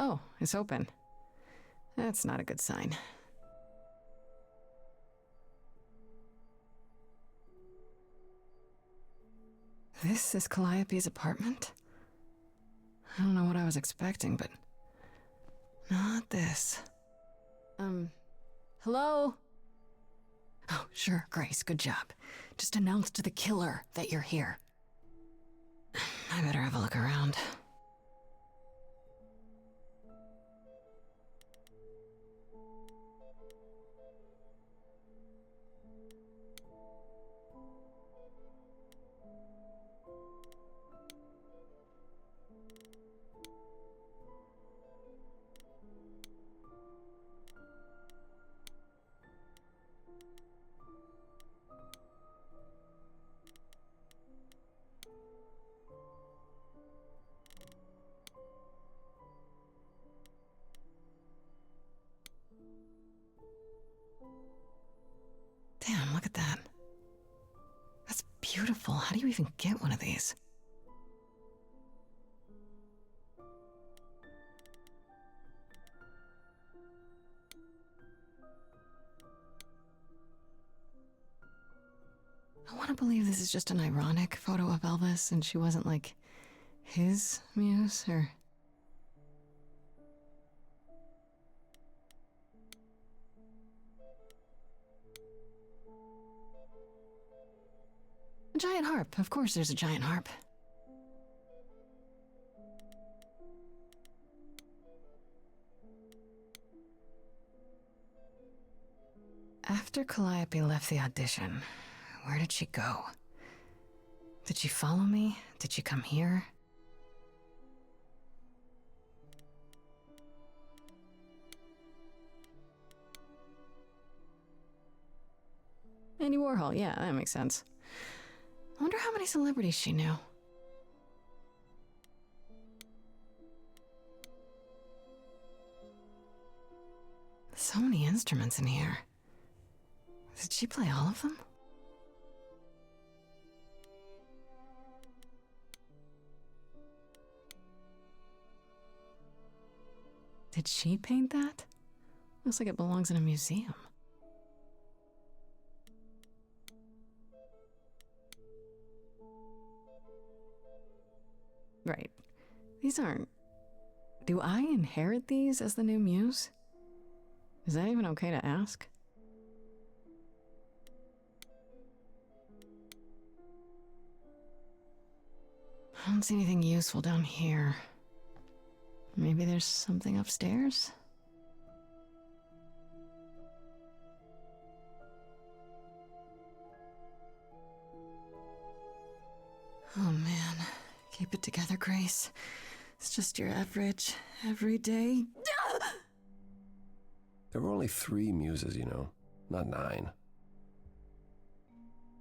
Oh, it's open. That's not a good sign. This is Calliope's apartment? I don't know what I was expecting, but not this. Hello? Oh, sure, Grace, good job. Just announce to the killer that you're here. I better have a look around. Damn, look at that. That's beautiful. How do you even get one of these? I want to believe this is just an ironic photo of Elvis and she wasn't like his muse or... A giant harp. Of course there's a giant harp. After Calliope left the audition, where did she go? Did she follow me? Did she come here? Andy Warhol, yeah, that makes sense. I wonder how many celebrities she knew. So many instruments in here. Did she play all of them? Did she paint that? Looks like it belongs in a museum. Right. These aren't... Do I inherit these as the new muse? Is that even okay to ask? I don't see anything useful down here. Maybe there's something upstairs? Oh man, keep it together, Grace. It's just your average, everyday... There were only 3 muses, you know, not 9.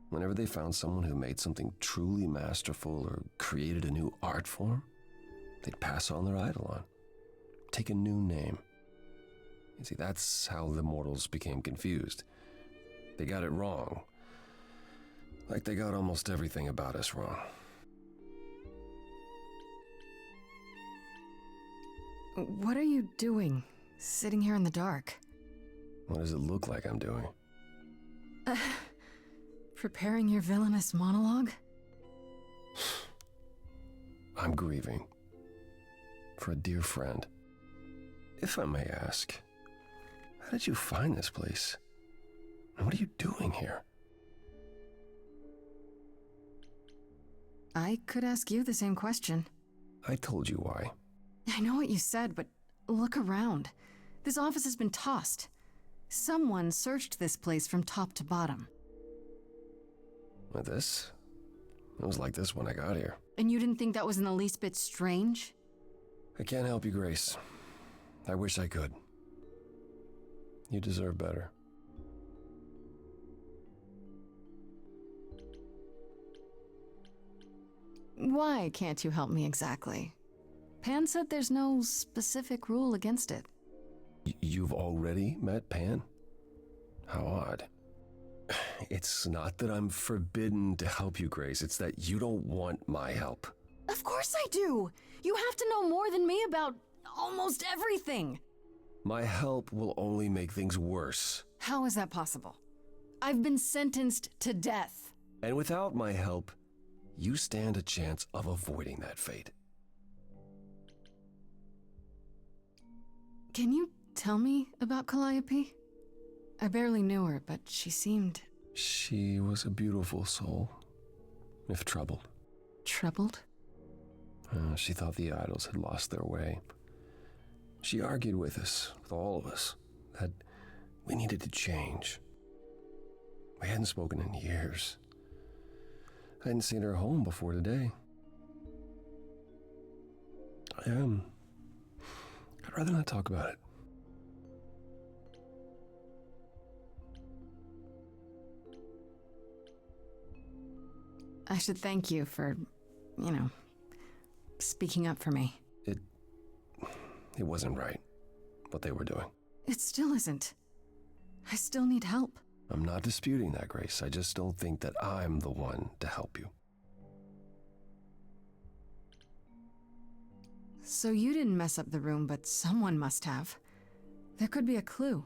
Whenever they found someone who made something truly masterful or created a new art form, they'd pass on their idol on, take a new name. You see, that's how the mortals became confused. They got it wrong. Like they got almost everything about us wrong. What are you doing, sitting here in the dark? What does it look like I'm doing? Preparing your villainous monologue? I'm grieving. For a dear friend. If I may ask, how did you find this place? And what are you doing here? I could ask you the same question. I told you why. I know what you said, but look around. This office has been tossed. Someone searched this place from top to bottom. With this? It was like this when I got here. And you didn't think that was in the least bit strange? I can't help you, Grace. I wish I could. You deserve better. Why can't you help me exactly? Pan said there's no specific rule against it. You've already met Pan? How odd. It's not that I'm forbidden to help you, Grace. It's that you don't want my help. Of course I do! You have to know more than me about almost everything. My help will only make things worse. How is that possible? I've been sentenced to death. And without my help, you stand a chance of avoiding that fate. Can you tell me about Calliope? I barely knew her, but she seemed... She was a beautiful soul, if troubled. Troubled? She thought the idols had lost their way. She argued with us, with all of us, that we needed to change. We hadn't spoken in years. I hadn't seen her home before today. I'd rather not talk about it. I should thank you for, speaking up for me. It wasn't right, what they were doing. It still isn't. I still need help. I'm not disputing that, Grace. I just don't think that I'm the one to help you. So you didn't mess up the room, but someone must have. There could be a clue.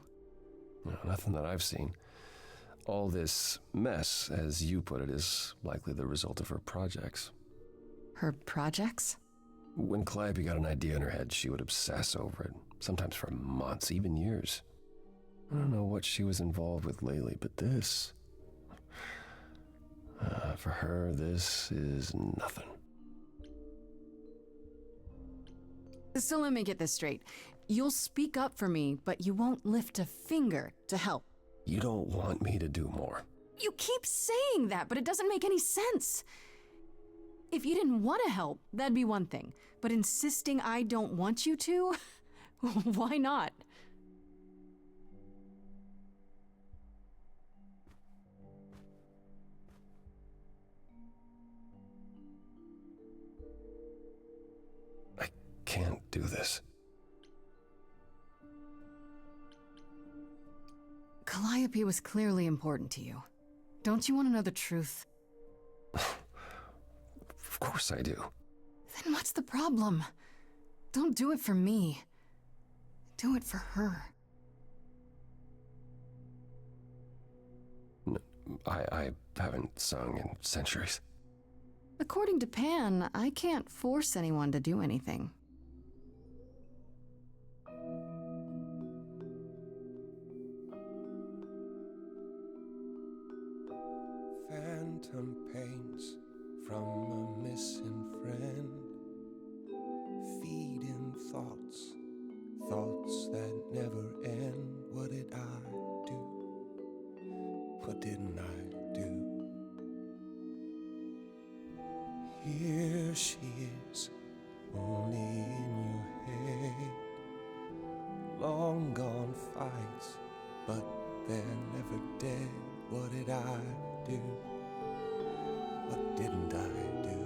No, nothing that I've seen. All this mess, as you put it, is likely the result of her projects. Her projects? When Calliope got an idea in her head, she would obsess over it, sometimes for months, even years. I don't know what she was involved with lately, but this... for her, this is nothing. So let me get this straight. You'll speak up for me, but you won't lift a finger to help. You don't want me to do more. You keep saying that, but it doesn't make any sense. If you didn't want to help, that'd be one thing. But insisting I don't want you to? Why not? I can't do this. Calliope was clearly important to you. Don't you want to know the truth? Of course I do. Then what's the problem? Don't do it for me. Do it for her. I haven't sung in centuries. According to Pan, I can't force anyone to do anything. Phantom pains from a missing friend, feeding thoughts, thoughts that never end. What did I do? What didn't I do? Here she is, only in your head. Long gone fights, but they're never dead. What did I do? What didn't I do?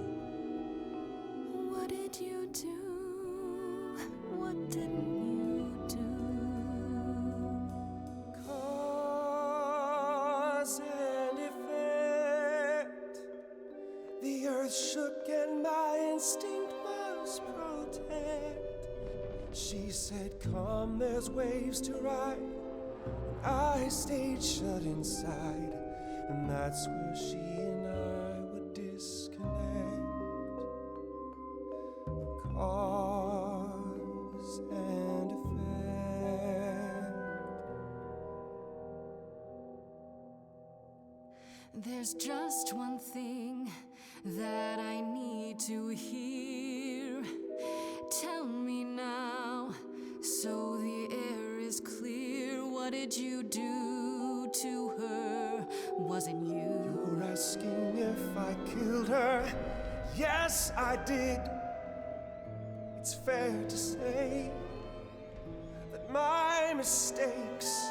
What did you do? What didn't you do? Cause and effect. The earth shook and my instinct was protect. She said, come, there's waves to ride. And I stayed shut inside. And that's where she and I would disconnect. Cause and effect. There's just one thing that I need to hear. Tell me now, so the air is clear. What did you do to her? Wasn't you? You're asking if I killed her. Yes, I did. It's fair to say that my mistakes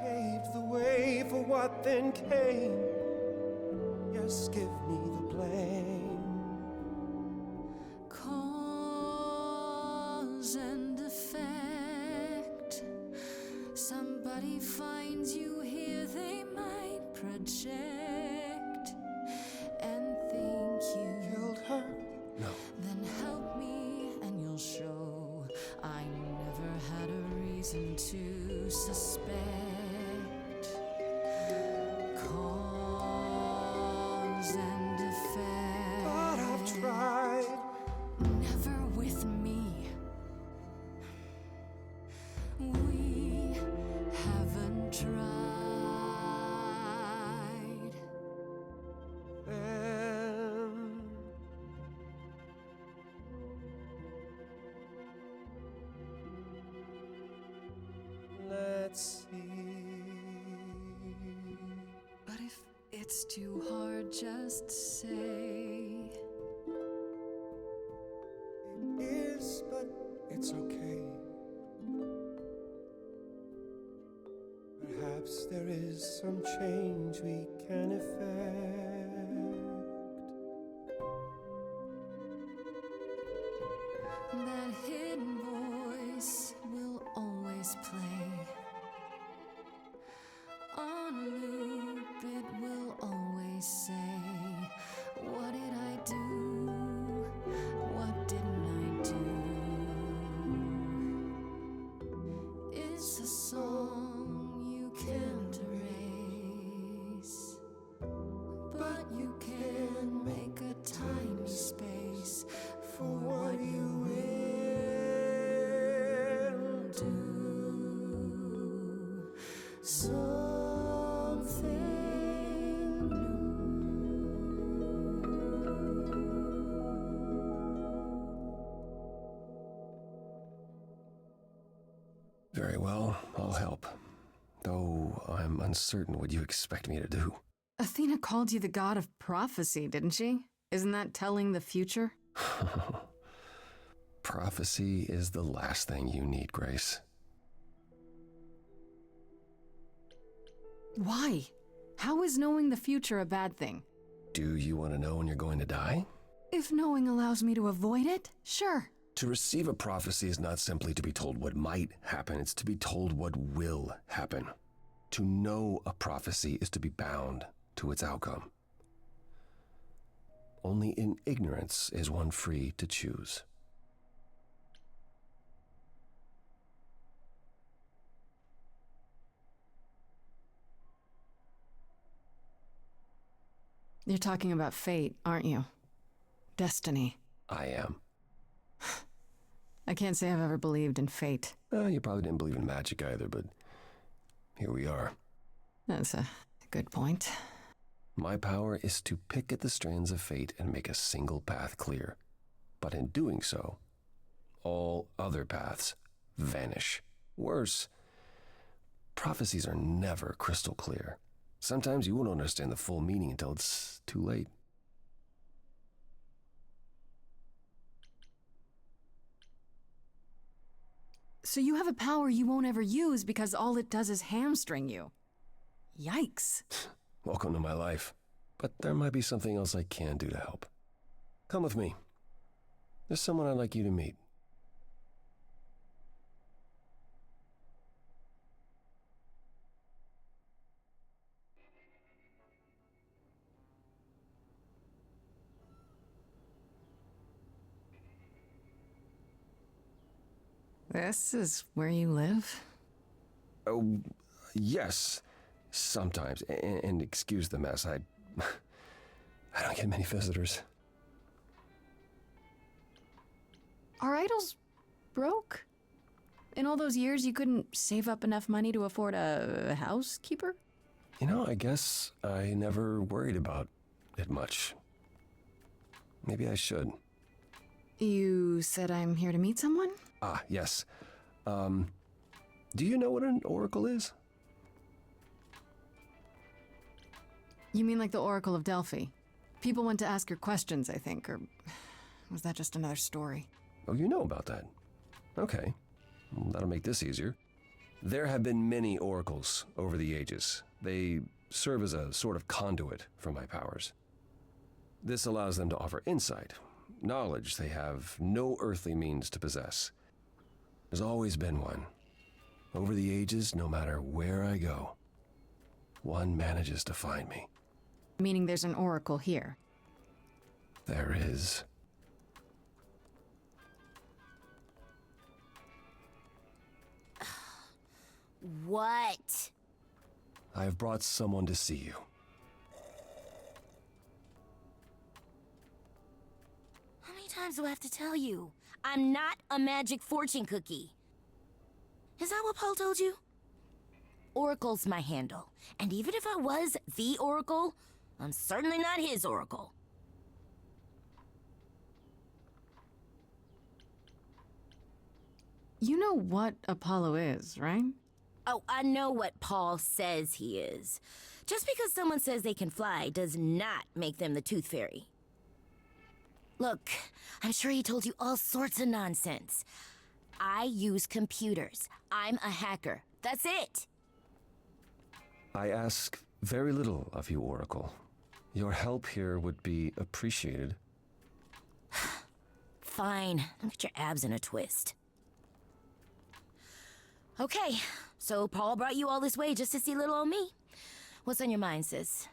paved the way for what then came. Yes, give me the blame. Cause and effect. Somebody finds you here, they might project and think you Killed her? No. Then help me and you'll show reason to suspect cause and effect. But I've tried. Never with me. We haven't tried. Then let's see. But if it's too hard, just say. It is, but it's okay. Perhaps there is some change we can effect. That hidden voice will always play. On loop, it will always say, what did I do? What didn't I do? It's a song you can't erase, but you can make a tiny space for what you will do. Something new. Very well, I'll help. Though I'm uncertain what you expect me to do. Athena called you the god of prophecy, didn't she? Isn't that telling the future? Prophecy is the last thing you need, Grace. Why? How is knowing the future a bad thing? Do you want to know when you're going to die? If knowing allows me to avoid it, sure. To receive a prophecy is not simply to be told what might happen, it's to be told what will happen. To know a prophecy is to be bound to its outcome. Only in ignorance is one free to choose. You're talking about fate, aren't you? Destiny. I am. I can't say I've ever believed in fate. You probably didn't believe in magic either, but here we are. That's a good point. My power is to pick at the strands of fate and make a single path clear. But in doing so, all other paths vanish. Worse, prophecies are never crystal clear. Sometimes you won't understand the full meaning until it's too late. So you have a power you won't ever use because all it does is hamstring you. Yikes. Welcome to my life. But there might be something else I can do to help. Come with me. There's someone I'd like you to meet. This is where you live? Oh, yes. Sometimes. And excuse the mess. I don't get many visitors. Are idols broke? In all those years, you couldn't save up enough money to afford a housekeeper? You know, I guess I never worried about it much. Maybe I should. You said I'm here to meet someone? Ah, yes. Do you know what an oracle is? You mean like the Oracle of Delphi? People went to ask her questions, I think, or was that just another story? Oh, you know about that. Okay. Well, that'll make this easier. There have been many oracles over the ages. They serve as a sort of conduit for my powers. This allows them to offer insight, knowledge they have no earthly means to possess. There's always been one. Over the ages, no matter where I go, one manages to find me. Meaning there's an oracle here. There is. What? I have brought someone to see you. How many times do I have to tell you? I'm not a magic fortune cookie. Is that what Paul told you? Oracle's my handle. And even if I was the Oracle, I'm certainly not his Oracle. You know what Apollo is, right? Oh, I know what Paul says he is. Just because someone says they can fly does not make them the Tooth Fairy. Look, I'm sure he told you all sorts of nonsense. I use computers. I'm a hacker. That's it. I ask very little of you, Oracle. Your help here would be appreciated. Fine. Don't get your abs in a twist. Okay, so Paul brought you all this way just to see little old me. What's on your mind, sis?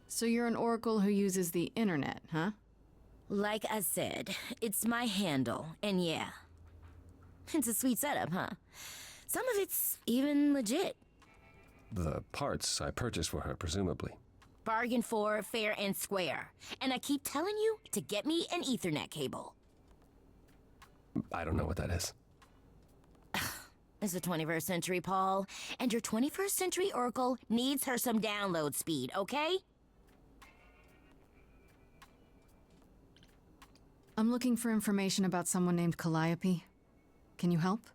So you're an oracle who uses the internet, huh? Like I said, it's my handle, and yeah. It's a sweet setup, huh? Some of it's even legit. The parts I purchased for her, presumably. Bargain for, fair and square. And I keep telling you to get me an Ethernet cable. I don't know what that is. It's the 21st century, Paul. And your 21st century Oracle needs her some download speed, okay? I'm looking for information about someone named Calliope. Can you help?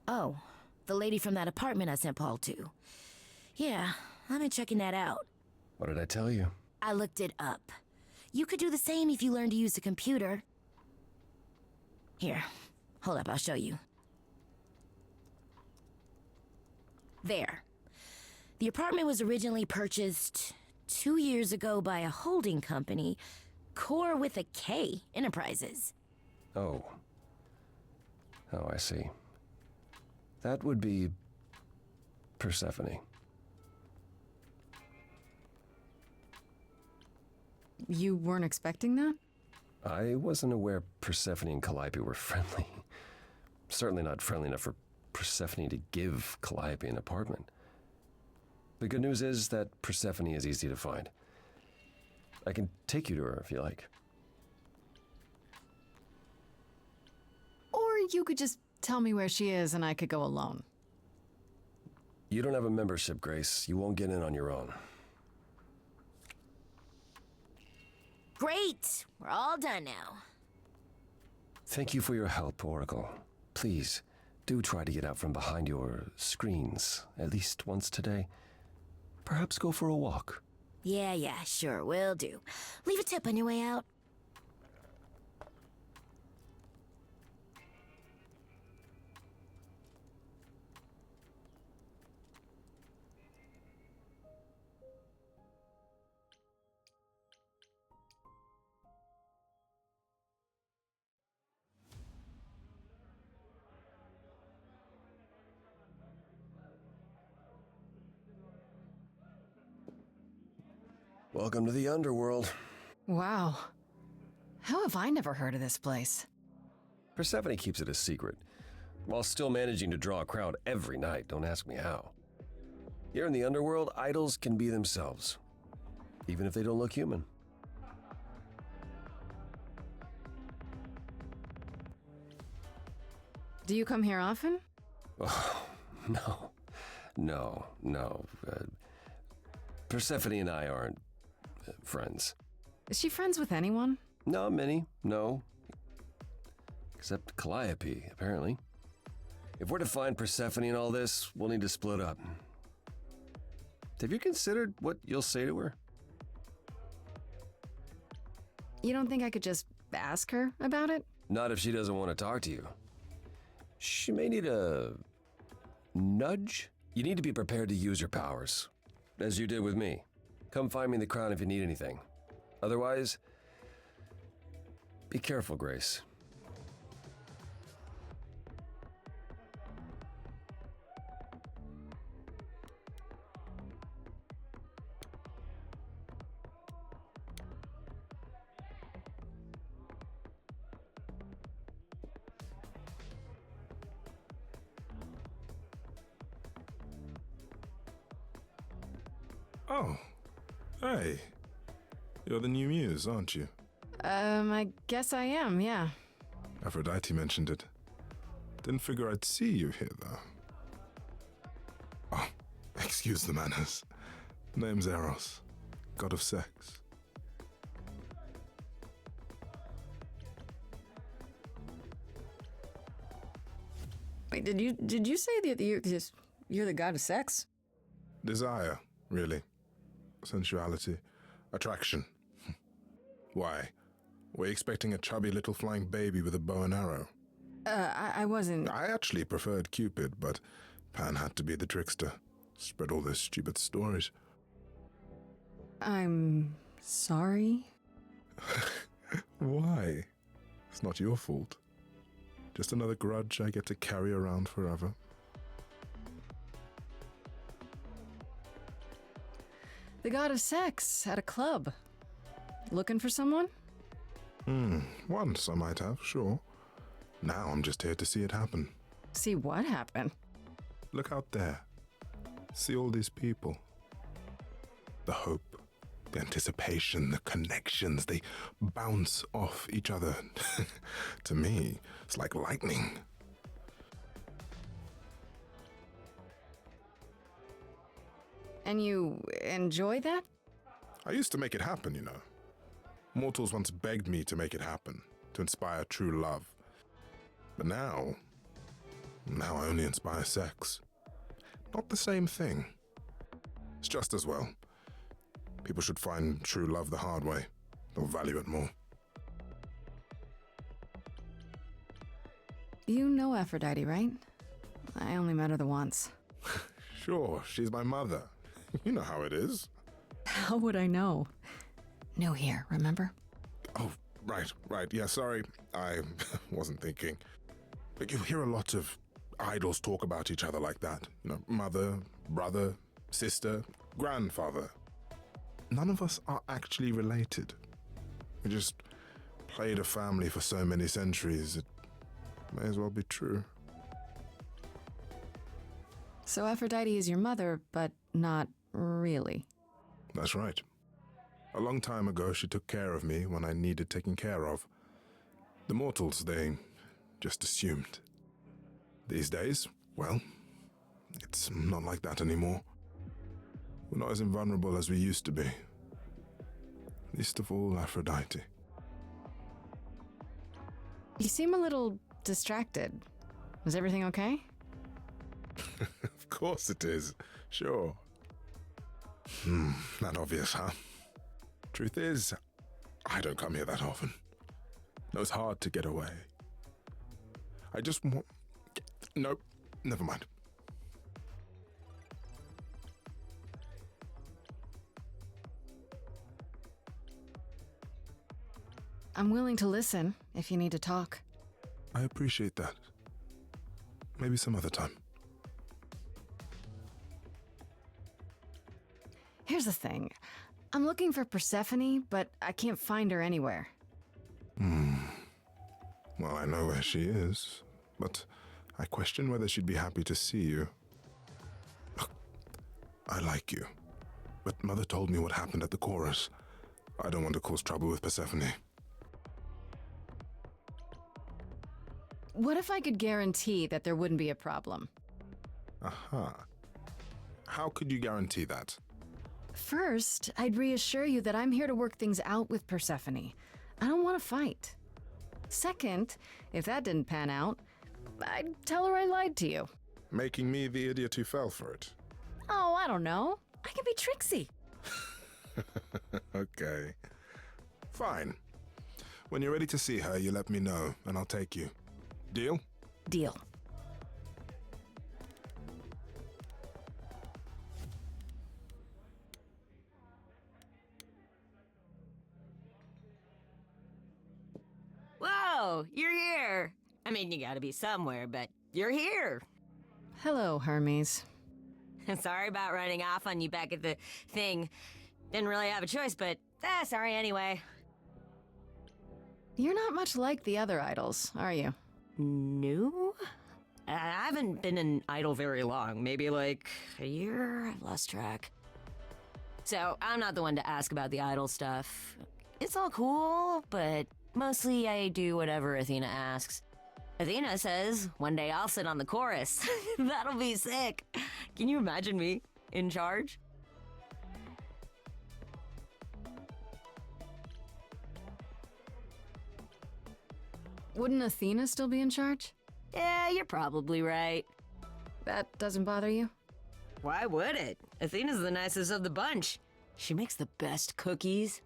Oh, the lady from that apartment I sent Paul to. Yeah, I've been checking that out. What did I tell you? I looked it up. You could do the same if you learned to use the computer. Here, hold up, I'll show you. There. The apartment was originally purchased 2 years ago by a holding company, Core with a K Enterprises. Oh. Oh, I see. That would be Persephone. You weren't expecting that? I wasn't aware Persephone and Calliope were friendly. Certainly not friendly enough for Persephone to give Calliope an apartment. The good news is that Persephone is easy to find. I can take you to her if you like. Or you could just tell me where she is and I could go alone. You don't have a membership, Grace. You won't get in on your own. Great! We're all done now. Thank you for your help, Oracle. Please, do try to get out from behind your screens at least once today. Perhaps go for a walk. Yeah, sure, will do. Leave a tip on your way out. Welcome to the underworld. Wow. How have I never heard of this place? Persephone keeps it a secret, while still managing to draw a crowd every night. Don't ask me how. Here in the underworld, idols can be themselves, even if they don't look human. Do you come here often? Oh, no. Persephone and I aren't friends. Is she friends with anyone? Not many, no. Except Calliope, apparently. If we're to find Persephone in all this, we'll need to split up. Have you considered what you'll say to her? You don't think I could just ask her about it? Not if she doesn't want to talk to you. She may need a nudge. You need to be prepared to use your powers, as you did with me. Come find me in the crown if you need anything. Otherwise, be careful, Grace. Oh, hey. You're the new muse, aren't you? I guess I am, yeah. Aphrodite mentioned it. Didn't figure I'd see you here, though. Oh, excuse the manners. Name's Eros, god of sex. Wait, did you say that you're the god of sex? Desire, really. Sensuality. Attraction. Why? Were you expecting a chubby little flying baby with a bow and arrow? I wasn't... I actually preferred Cupid, but Pan had to be the trickster. Spread all those stupid stories. I'm sorry? Why? It's not your fault. Just another grudge I get to carry around forever. The god of sex at a club. Looking for someone? Once I might have, sure. Now I'm just here to see it happen. See what happened? Look out there. See all these people. The hope, the anticipation, the connections, they bounce off each other. To me, it's like lightning. And you enjoy that? I used to make it happen, you know. Mortals once begged me to make it happen, to inspire true love. But now I only inspire sex. Not the same thing. It's just as well. People should find true love the hard way. They'll value it more. You know Aphrodite, right? I only met her the once. Sure, she's my mother. You know how it is. How would I know? New here, remember? Oh, right. Yeah, sorry. I wasn't thinking. But you hear a lot of idols talk about each other like that. You know, mother, brother, sister, grandfather. None of us are actually related. We just played a family for so many centuries, it may as well be true. So Aphrodite is your mother, but not really. That's right. A long time ago, she took care of me when I needed taking care of. The mortals, they just assumed. These days, well, it's not like that anymore. We're not as invulnerable as we used to be. Least of all, Aphrodite. You seem a little distracted. Is everything okay? Of course it is. Sure. Not obvious, huh? Truth is, I don't come here that often. No, it's hard to get away. I just want... Nope, never mind. I'm willing to listen if you need to talk. I appreciate that. Maybe some other time. Here's the thing. I'm looking for Persephone, but I can't find her anywhere. Well, I know where she is, but I question whether she'd be happy to see you. Look, I like you, but Mother told me what happened at the chorus. I don't want to cause trouble with Persephone. What if I could guarantee that there wouldn't be a problem? Aha. How could you guarantee that? First, I'd reassure you that I'm here to work things out with Persephone. I don't want to fight. Second, if that didn't pan out, I'd tell her I lied to you. Making me the idiot who fell for it. Oh, I don't know. I can be tricksy. Okay. Fine. When you're ready to see her, you let me know, and I'll take you. Deal? Deal. Whoa, you're here. I mean, you gotta be somewhere, but you're here. Hello, Hermes. Sorry about running off on you back at the thing. Didn't really have a choice, but sorry anyway. You're not much like the other idols, are you? New? I haven't been an idol very long. Maybe like a year? I've lost track. So I'm not the one to ask about the idol stuff. It's all cool, but mostly I do whatever Athena asks. Athena says one day I'll sit on the chorus. That'll be sick. Can you imagine me in charge? Wouldn't Athena still be in charge? Yeah, you're probably right. That doesn't bother you? Why would it? Athena's the nicest of the bunch. She makes the best cookies.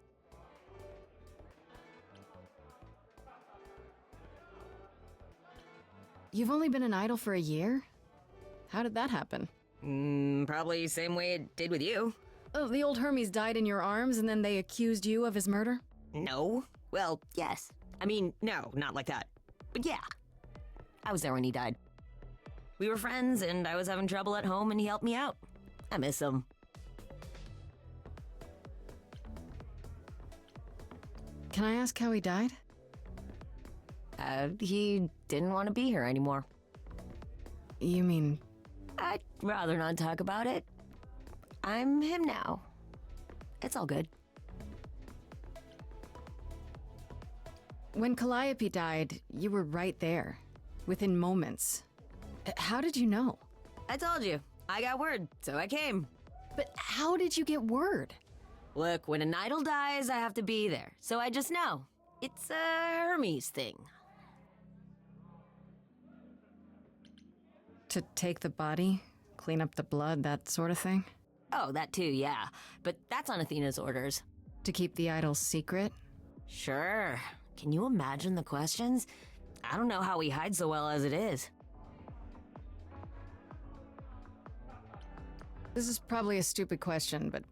You've only been an idol for a year? How did that happen? Probably same way it did with you. Oh, the old Hermes died in your arms and then they accused you of his murder? No. Well, yes. I mean, no, not like that. But yeah. I was there when he died. We were friends, and I was having trouble at home, and he helped me out. I miss him. Can I ask how he died? He didn't want to be here anymore. You mean... I'd rather not talk about it. I'm him now. It's all good. When Calliope died, you were right there, within moments. How did you know? I told you. I got word, so I came. But how did you get word? Look, when an idol dies, I have to be there. So I just know. It's a Hermes thing. To take the body, clean up the blood, that sort of thing? Oh, that too, yeah. But that's on Athena's orders. To keep the idol's secret? Sure. Can you imagine the questions? I don't know how he hides so well as it is. This is probably a stupid question, but...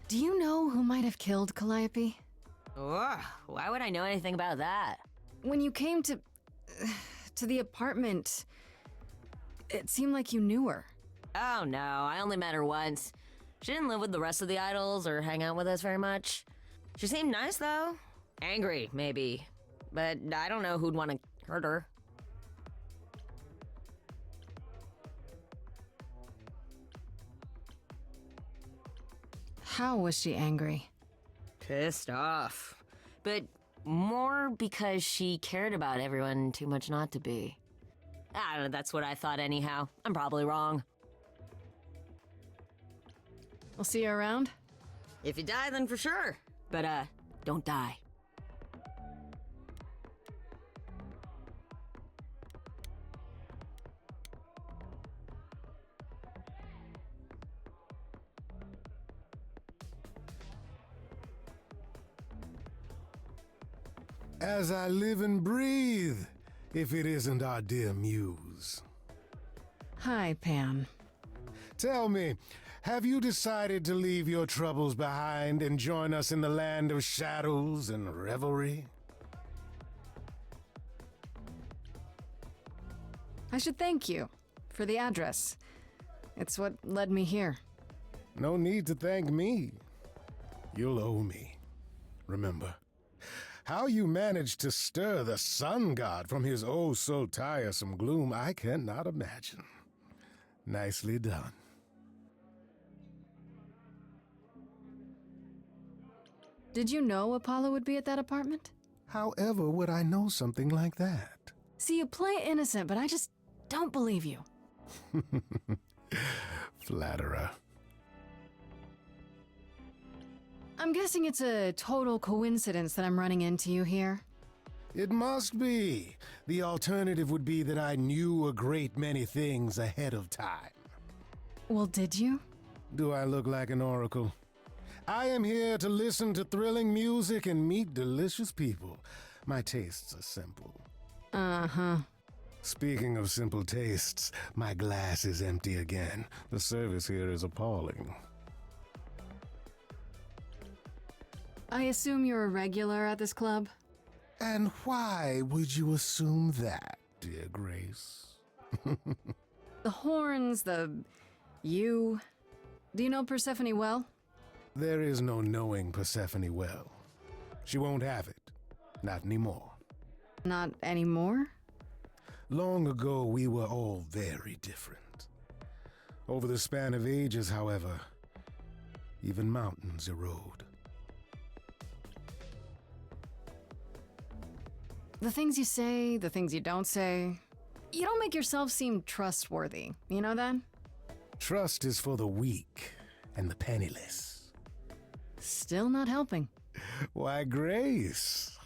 Do you know who might have killed Calliope? Ugh, why would I know anything about that? When you came to the apartment, it seemed like you knew her. Oh no, I only met her once. She didn't live with the rest of the idols or hang out with us very much. She seemed nice though. Angry, maybe. But I don't know who'd want to hurt her. How was she angry? Pissed off. But more because she cared about everyone too much not to be. I don't know, that's what I thought anyhow. I'm probably wrong. We'll see you around? If you die, then for sure. But, don't die. As I live and breathe, if it isn't our dear muse. Hi, Pan. Tell me, have you decided to leave your troubles behind and join us in the land of shadows and revelry? I should thank you for the address. It's what led me here. No need to thank me. You'll owe me. Remember, how you managed to stir the sun god from his oh so tiresome gloom, I cannot imagine. Nicely done. Did you know Apollo would be at that apartment? However would I know something like that? See, you play innocent, but I just don't believe you. Flatterer. I'm guessing it's a total coincidence that I'm running into you here. It must be. The alternative would be that I knew a great many things ahead of time. Well, did you? Do I look like an oracle? I am here to listen to thrilling music and meet delicious people. My tastes are simple. Uh-huh. Speaking of simple tastes, my glass is empty again. The service here is appalling. I assume you're a regular at this club? And why would you assume that, dear Grace? The horns, you... Do you know Persephone well? There is no knowing Persephone well. She won't have it. Not anymore. Not anymore? Long ago, we were all very different. Over the span of ages, however, Even mountains erode. The things you say, the things you don't say, you don't make yourself seem trustworthy. You know that? Trust is for the weak and the penniless. Still not helping. Why, Grace,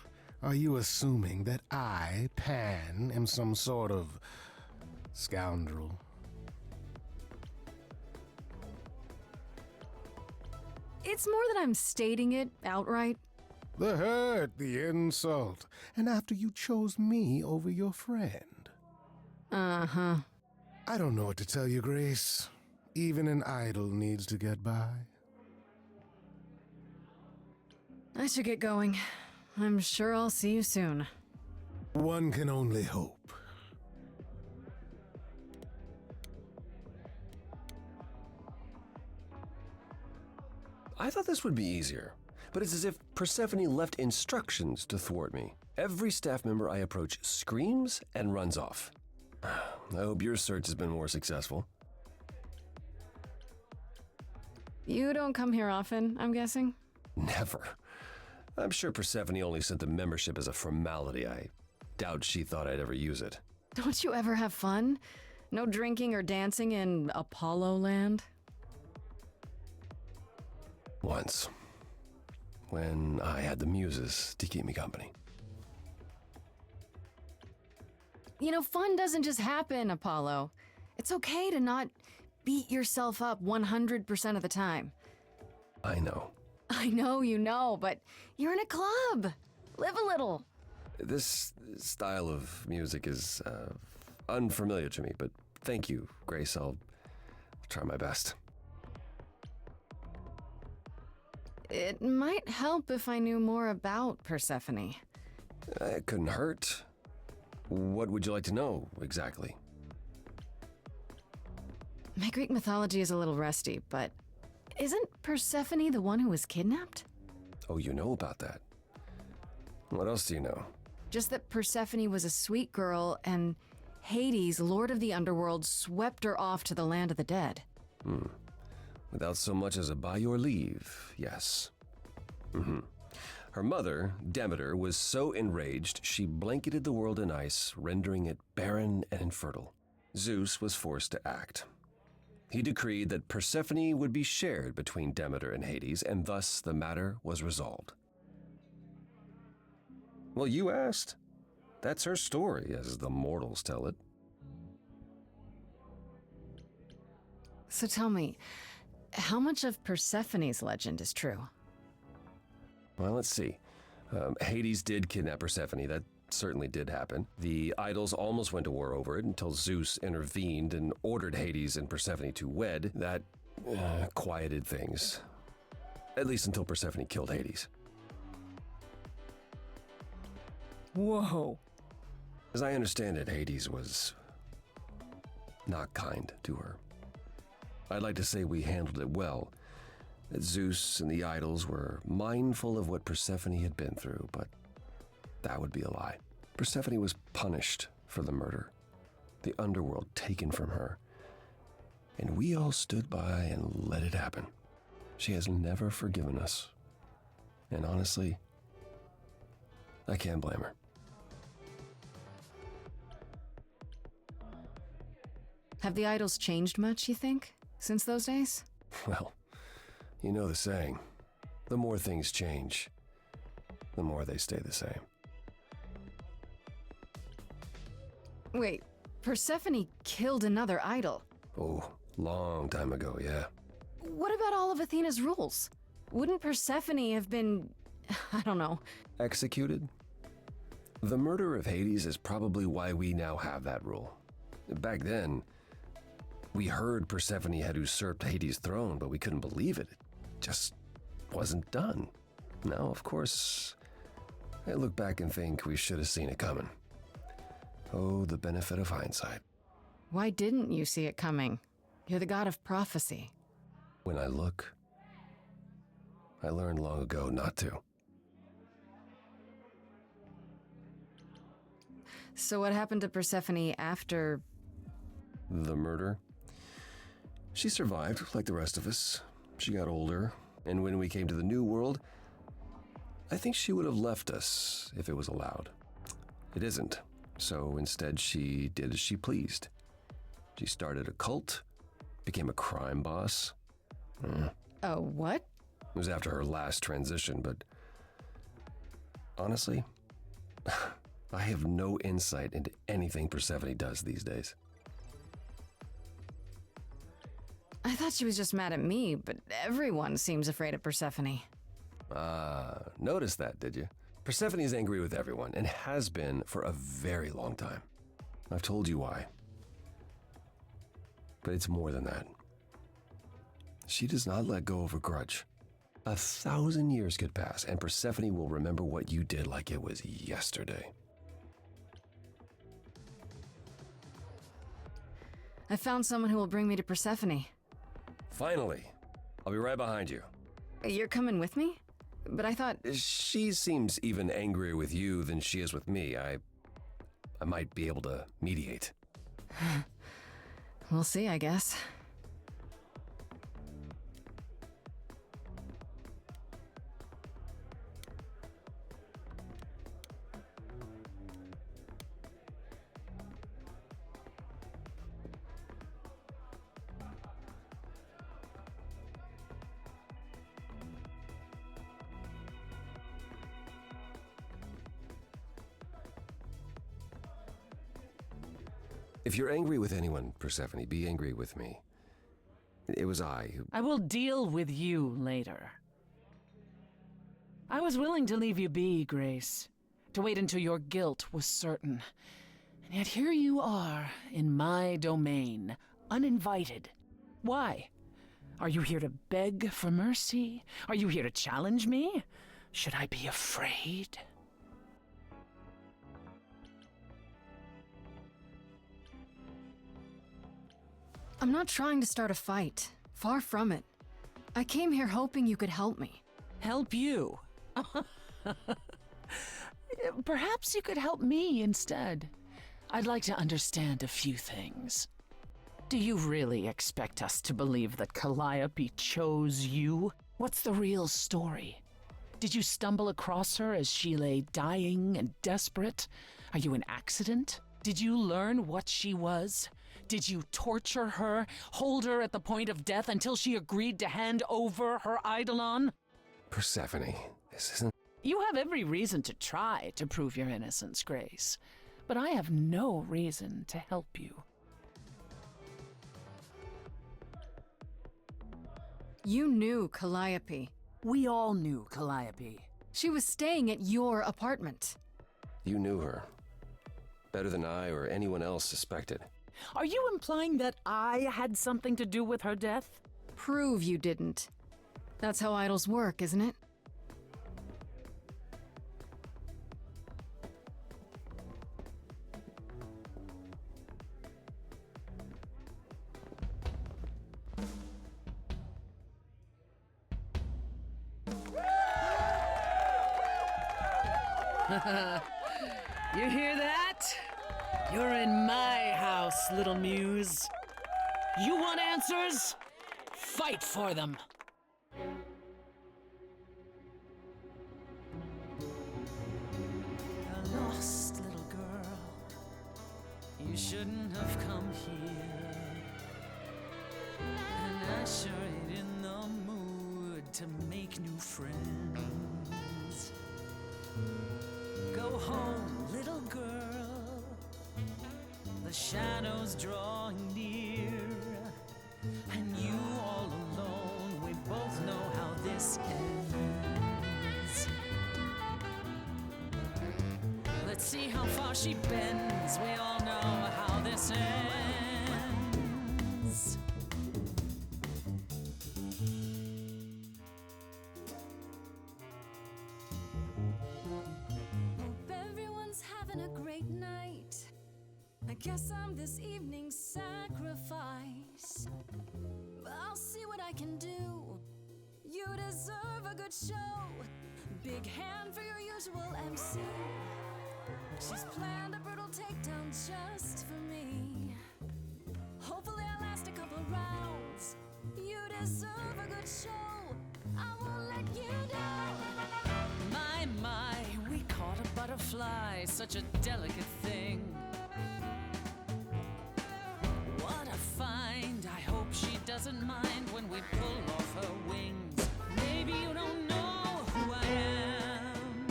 are you assuming that I, Pan, am some sort of scoundrel? It's more that I'm stating it outright. The hurt, the insult, and after you chose me over your friend. Uh-huh. I don't know what to tell you, Grace. Even an idol needs to get by. I should get going. I'm sure I'll see you soon. One can only hope. I thought this would be easier, but it's as if Persephone left instructions to thwart me. Every staff member I approach screams and runs off. I hope your search has been more successful. You don't come here often, I'm guessing? Never. I'm sure Persephone only sent the membership as a formality. I doubt she thought I'd ever use it. Don't you ever have fun? No drinking or dancing in Apollo land? Once. When I had the muses to keep me company. You know, fun doesn't just happen, Apollo. It's okay to not beat yourself up 100% of the time. I know. I know you know, but you're in a club. Live a little. This style of music is unfamiliar to me, but thank you, Grace. I'll try my best. It might help if I knew more about Persephone. It couldn't hurt. What would you like to know, exactly? My Greek mythology is a little rusty, but isn't Persephone the one who was kidnapped? Oh, you know about that. What else do you know? Just that Persephone was a sweet girl and Hades, lord of the underworld, swept her off to the land of the dead. Without so much as a by your leave, yes. Her mother, Demeter, was so enraged she blanketed the world in ice, rendering it barren and infertile. Zeus was forced to act. He decreed that Persephone would be shared between Demeter and Hades, and thus the matter was resolved. Well, you asked. That's her story, as the mortals tell it. So tell me, how much of Persephone's legend is true? Well, let's see. Hades did kidnap Persephone. That certainly did happen. The idols almost went to war over it until Zeus intervened and ordered Hades and Persephone to wed. That quieted things. At least until Persephone killed Hades. Whoa. As I understand it, Hades was not kind to her. I'd like to say we handled it well, that Zeus and the idols were mindful of what Persephone had been through, but that would be a lie. Persephone was punished for the murder, the underworld taken from her, and we all stood by and let it happen. She has never forgiven us, and honestly, I can't blame her. Have the idols changed much, you think, since those days? Well, you know the saying, the more things change, the more they stay the same. Wait, Persephone killed another idol. Oh, long time ago, yeah. What about all of Athena's rules? Wouldn't Persephone have been, I don't know. Executed? The murder of Hades is probably why we now have that rule. Back then, we heard Persephone had usurped Hades' throne, but we couldn't believe it. It just wasn't done. Now, of course, I look back and think we should have seen it coming. Oh, the benefit of hindsight. Why didn't you see it coming? You're the god of prophecy. When I look, I learned long ago not to. So what happened to Persephone after... The murder? She survived, like the rest of us. She got older, And when we came to the New World, I think she would have left us if it was allowed. It isn't. So instead, she did as she pleased. She started a cult, became a crime boss. Oh, what? It was after her last transition, but honestly, I have no insight into anything Persephone does these days. I thought she was just mad at me, but everyone seems afraid of Persephone. Noticed that, did you? Persephone's angry with everyone and has been for a very long time. I've told you why. But it's more than that. She does not let go of a grudge. 1,000 years could pass, and Persephone will remember what you did like it was yesterday. I found someone who will bring me to Persephone. Finally. I'll be right behind you. You're coming with me? But I thought... She seems even angrier with you than she is with me. I might be able to mediate. We'll see, I guess. If you're angry with anyone, Persephone, be angry with me. It was I who... I will deal with you later. I was willing to leave you be, Grace, to wait until your guilt was certain. And yet here you are, in my domain, uninvited. Why? Are you here to beg for mercy? Are you here to challenge me? Should I be afraid? I'm not trying to start a fight. Far from it. I came here hoping you could help me. Help you? Perhaps you could help me instead. I'd like to understand a few things. Do you really expect us to believe that Calliope chose you? What's the real story? Did you stumble across her as she lay dying and desperate? Are you an accident? Did you learn what she was? Did you torture her, hold her at the point of death until she agreed to hand over her eidolon? Persephone, this isn't... You have every reason to try to prove your innocence, Grace, but I have no reason to help you. You knew Calliope. We all knew Calliope. She was staying at your apartment. You knew her. Better than I or anyone else suspected. Are you implying that I had something to do with her death? Prove you didn't. That's how idols work, isn't it? You hear that? You're in my house, little muse. You want answers? Fight for them. A lost little girl. You shouldn't have come here. And I sure ain't in the mood to make new friends. Go home, little girl. The shadows drawing near, and you all alone. We both know how this ends. Let's see how far she bends. We all know how this ends. Hope everyone's having a great night. I guess I'm this evening's sacrifice. I'll see what I can do. You deserve a good show. Big hand for your usual MC. She's planned a brutal takedown just for me. Hopefully I'll last a couple rounds. You deserve a good show. I fly, such a delicate thing. What a find, I hope she doesn't mind when we pull off her wings. Maybe you don't know who I am.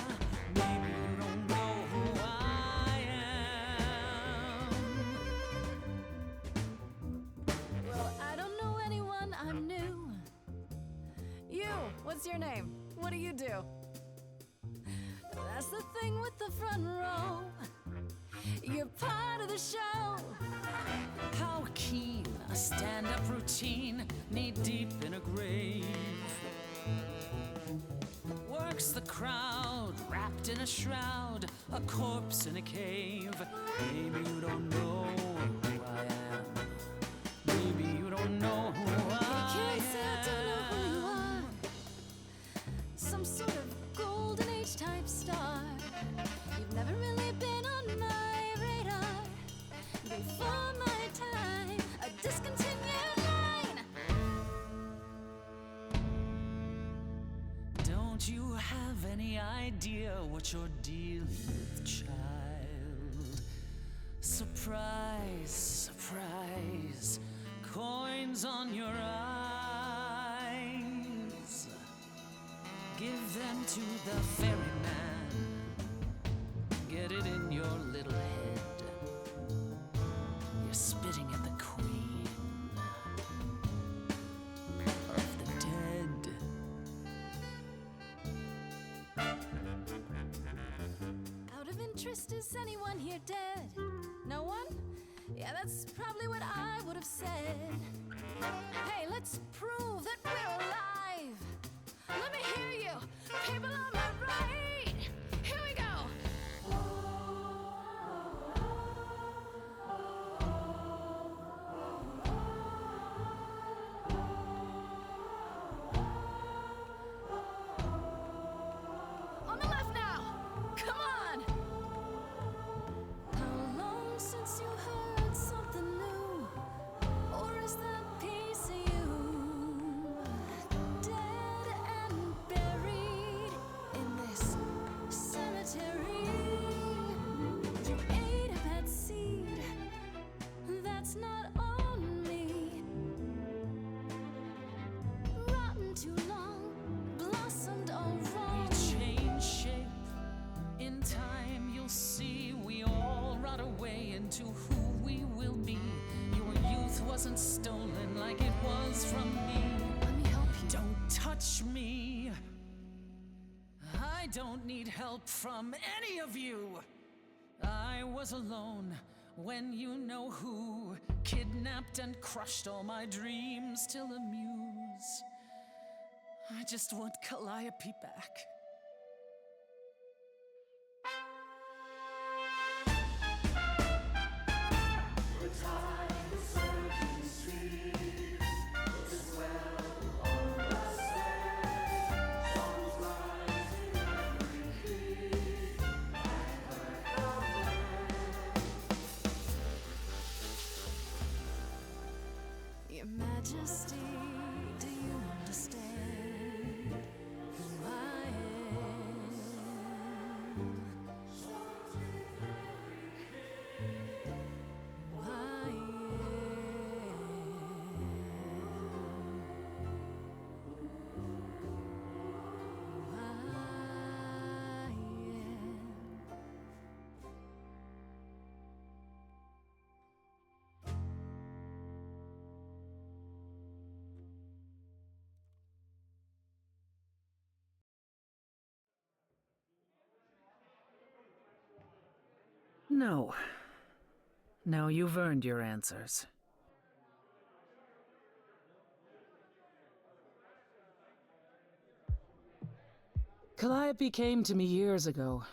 Maybe you don't know who I am. Well, I don't know anyone, I'm new. You, what's your name? What do you do? That's the thing with the front row. You're part of the show. How keen a stand-up routine, knee-deep in a grave. Works the crowd, wrapped in a shroud, a corpse in a cave. Maybe you don't know who I am. Maybe you don't know who I Can't say I don't know who you am. are. Some sort of golden age type star. You've never really been on my radar. Before my time, a discontinued line. Don't you have any idea what you're dealing with, child? Surprise, surprise, coins on your eyes. Give them to the ferryman. Get it in your little head. You're spitting at the queen of the dead. Out of interest, is anyone here dead? No one? Yeah, that's probably what I would have said. Hey, let's prove that we're alive. Let me hear you. People on my right. Here we go. On the left now. Come on. How long since you heard something new? Or is that piece of you dead and buried in this cemetery? You ate a bad seed that's not on me. Rotten too long, blossomed all wrong. We change shape. In time, you'll see we all rot away into who we will be. Your youth wasn't stolen like it was from me. Let me help you. Don't touch me. I don't need help from any of you. I was alone when you know who kidnapped and crushed all my dreams till amuse. I just want Calliope back. Your Majesty, do you understand who I am? Who I No. No, you've earned your answers. Calliope came to me years ago.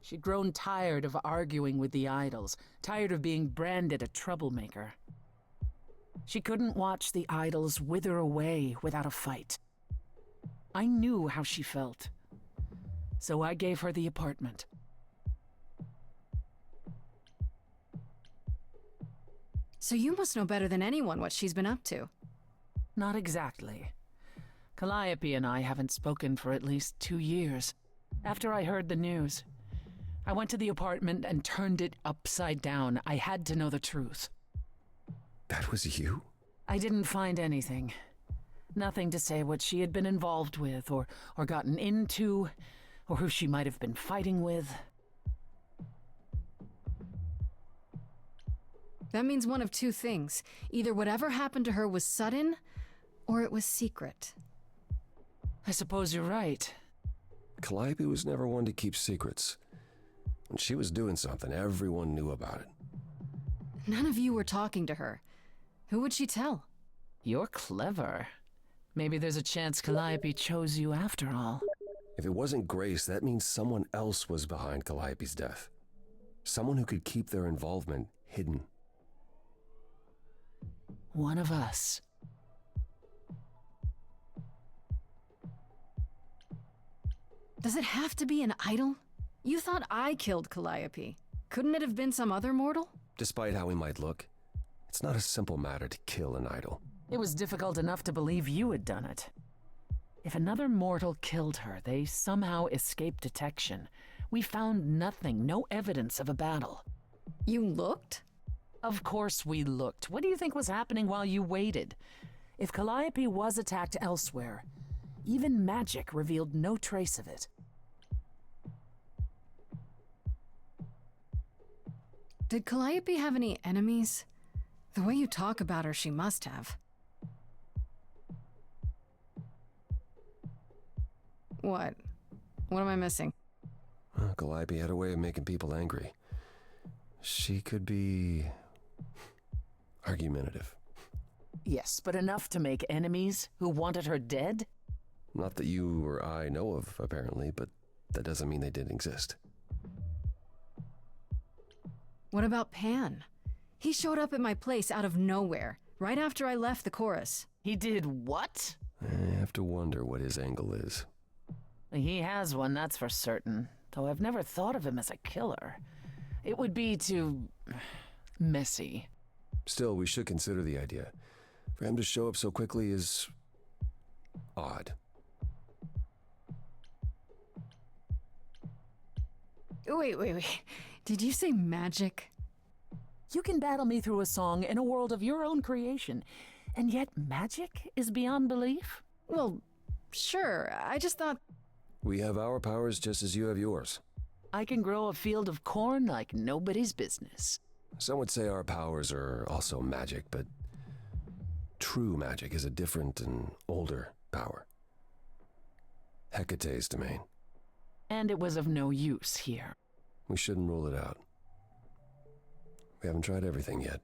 She'd grown tired of arguing with the idols, tired of being branded a troublemaker. She couldn't watch the idols wither away without a fight. I knew how she felt, so I gave her the apartment. So you must know better than anyone what she's been up to. Not exactly. Calliope and I haven't spoken for at least 2 years. After I heard the news, I went to the apartment and turned it upside down. I had to know the truth. That was you? I didn't find anything. Nothing to say what she had been involved with, or gotten into, or who she might have been fighting with. That means one of two things. Either whatever happened to her was sudden, or it was secret. I suppose you're right. Calliope was never one to keep secrets. When she was doing something, everyone knew about it. None of you were talking to her. Who would she tell? You're clever. Maybe there's a chance Calliope chose you after all. If it wasn't Grace, that means someone else was behind Calliope's death. Someone who could keep their involvement hidden. One of us. Does it have to be an idol? You thought I killed Calliope. Couldn't it have been some other mortal? Despite how he might look, it's not a simple matter to kill an idol. It was difficult enough to believe you had done it. If another mortal killed her, they somehow escaped detection. We found nothing, no evidence of a battle. You looked? Of course we looked. What do you think was happening while you waited? If Calliope was attacked elsewhere, even magic revealed no trace of it. Did Calliope have any enemies? The way you talk about her, she must have. What? What am I missing? Calliope had a way of making people angry. She could be argumentative. Yes, but enough to make enemies who wanted her dead? Not that you or I know of, apparently, but that doesn't mean they didn't exist. What about Pan? He showed up at my place out of nowhere, right after I left the chorus. He did what? I have to wonder what his angle is. He has one, that's for certain. Though I've never thought of him as a killer. It would be too messy. Still, we should consider the idea. For him to show up so quickly is odd. Wait. Did you say magic? You can battle me through a song in a world of your own creation, and yet magic is beyond belief? Well, sure. I just thought... We have our powers just as you have yours. I can grow a field of corn like nobody's business. Some would say our powers are also magic, but true magic is a different and older power. Hecate's domain. And it was of no use here. We shouldn't rule it out. We haven't tried everything yet.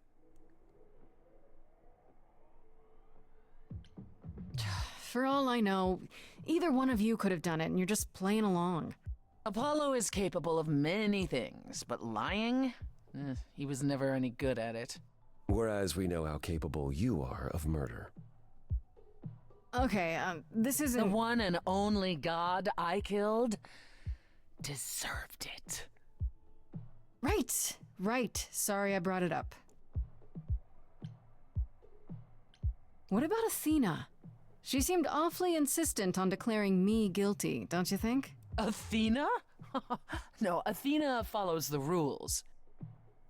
For all I know, either one of you could have done it and you're just playing along. Apollo is capable of many things, but lying? He was never any good at it. Whereas we know how capable you are of murder. Okay, this isn't... The one and only god I killed deserved it. Right. Sorry I brought it up. What about Athena? She seemed awfully insistent on declaring me guilty, don't you think? Athena? No, Athena follows the rules.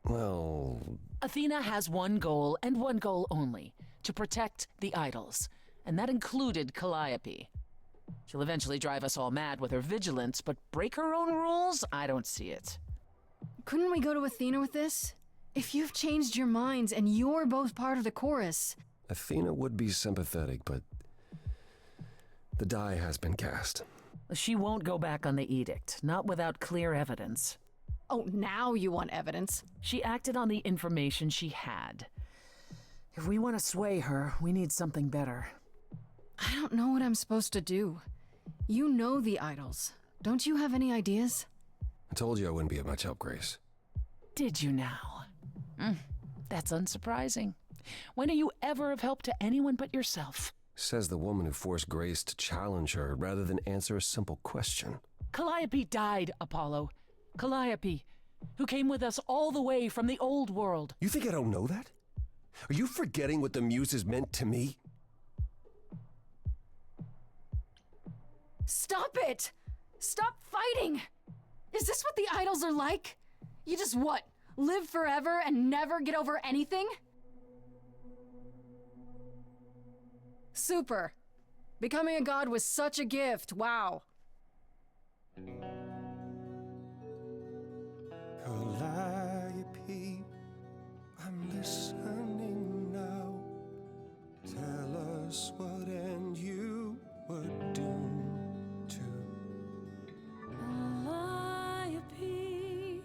Well... Athena has one goal, and one goal only. To protect the idols. And that included Calliope. She'll eventually drive us all mad with her vigilance, but break her own rules? I don't see it. Couldn't we go to Athena with this? If you've changed your minds and you're both part of the chorus... Athena would be sympathetic, but the die has been cast. She won't go back on the edict, not without clear evidence. Oh, now you want evidence? She acted on the information she had. If we want to sway her, we need something better. I don't know what I'm supposed to do. You know the idols. Don't you have any ideas? I told you I wouldn't be of much help, Grace. Did you now? That's unsurprising. When are you ever of help to anyone but yourself? Says the woman who forced Grace to challenge her rather than answer a simple question. Calliope died, Apollo. Calliope, who came with us all the way from the old world. You think I don't know that? Are you forgetting what the Muses meant to me? Stop it! Stop fighting! Is this what the idols are like? You just what? Live forever and never get over anything? Super. Becoming a god was such a gift, wow. Calliope, I'm listening now. Tell us what end you were doomed to. Calliope,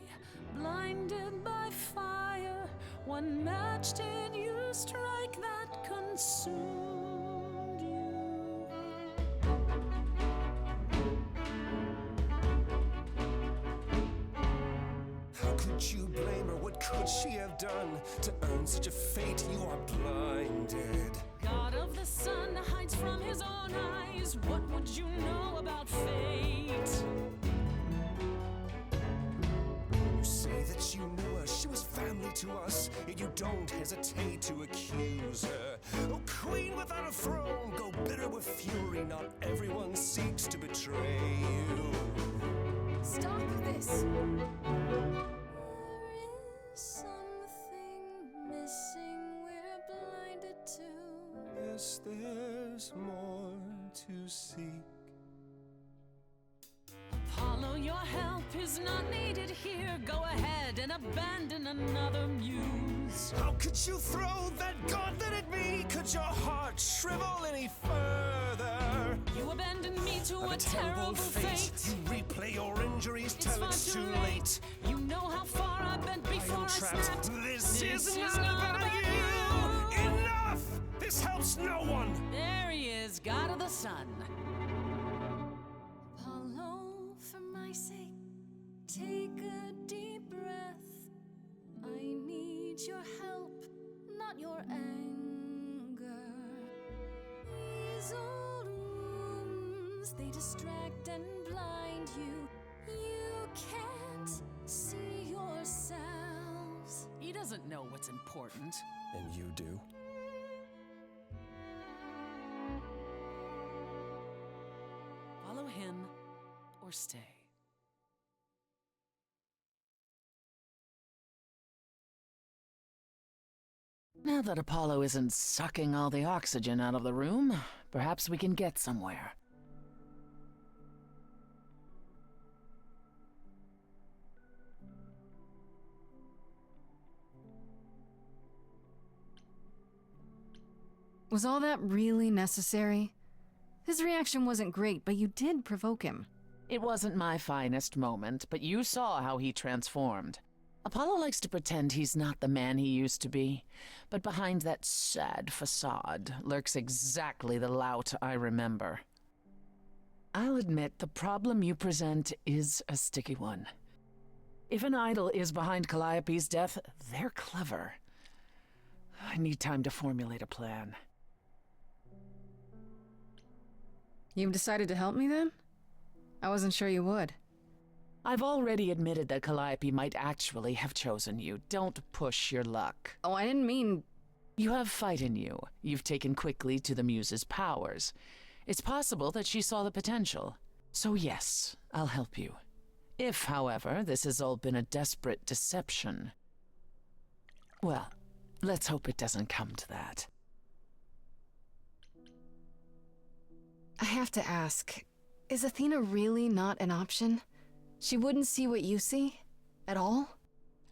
blinded by fire, one match did you strike that consumed you. How could you blame her? What could she have done to earn such a fate? You are blinded. God of the sun hides from his own eyes. What would you know about fate? You say that you knew her, she was family to us, yet you don't hesitate to accuse her. Oh, queen without a throne, go bitter with fury. Not everyone seeks to betray you. Stop this. There is something missing we're blinded to. Yes, there's more to seek. Apollo, your help is not needed here. Go ahead and abandon another muse. How could you throw that gauntlet at me? Could your heart shrivel any further? You abandoned me to Of a terrible fate. You replay your injuries It's till far it's too too late. late. You know how far I've been I before am I trapped. snapped. This is is not not about about you. you. Enough! This helps no one. There he is, God of the sun. Apollo, for my sake, take a deep breath. I need your help, not your anger. These old wounds, they distract and blind you. You can't see yourselves. He doesn't know what's important. And you do? Follow him or stay. Now that Apollo isn't sucking all the oxygen out of the room, perhaps we can get somewhere. Was all that really necessary? His reaction wasn't great, but you did provoke him. It wasn't my finest moment, but you saw how he transformed. Apollo likes to pretend he's not the man he used to be, but behind that sad facade lurks exactly the lout I remember. I'll admit the problem you present is a sticky one. If an idol is behind Calliope's death, they're clever. I need time to formulate a plan. You've decided to help me then? I wasn't sure you would. I've already admitted that Calliope might actually have chosen you. Don't push your luck. Oh, I didn't mean... You have fight in you. You've taken quickly to the Muse's powers. It's possible that she saw the potential. So yes, I'll help you. If, however, this has all been a desperate deception, well, let's hope it doesn't come to that. I have to ask, is Athena really not an option? She wouldn't see what you see? At all?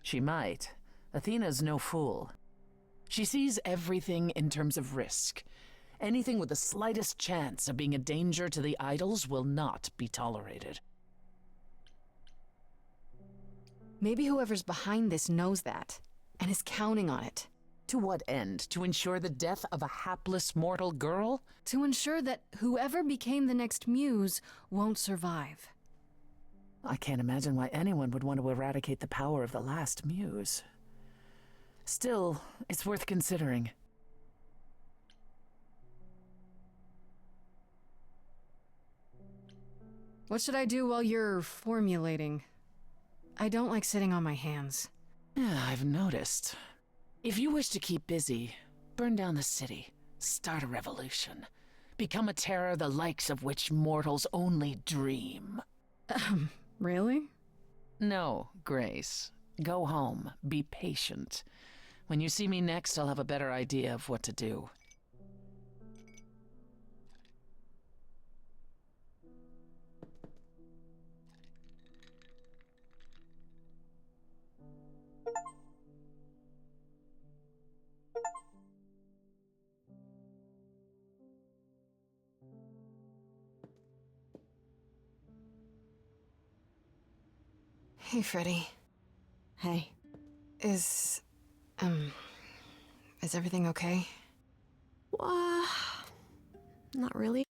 She might. Athena's no fool. She sees everything in terms of risk. Anything with the slightest chance of being a danger to the idols will not be tolerated. Maybe whoever's behind this knows that, and is counting on it. To what end? To ensure the death of a hapless mortal girl? To ensure that whoever became the next muse won't survive. I can't imagine why anyone would want to eradicate the power of the last muse. Still, it's worth considering. What should I do while you're formulating? I don't like sitting on my hands. Yeah, I've noticed. If you wish to keep busy, burn down the city, start a revolution, become a terror the likes of which mortals only dream. Really? No, Grace. Go home. Be patient. When you see me next, I'll have a better idea of what to do. Hey, Freddie. Hey. Is everything okay? Not really.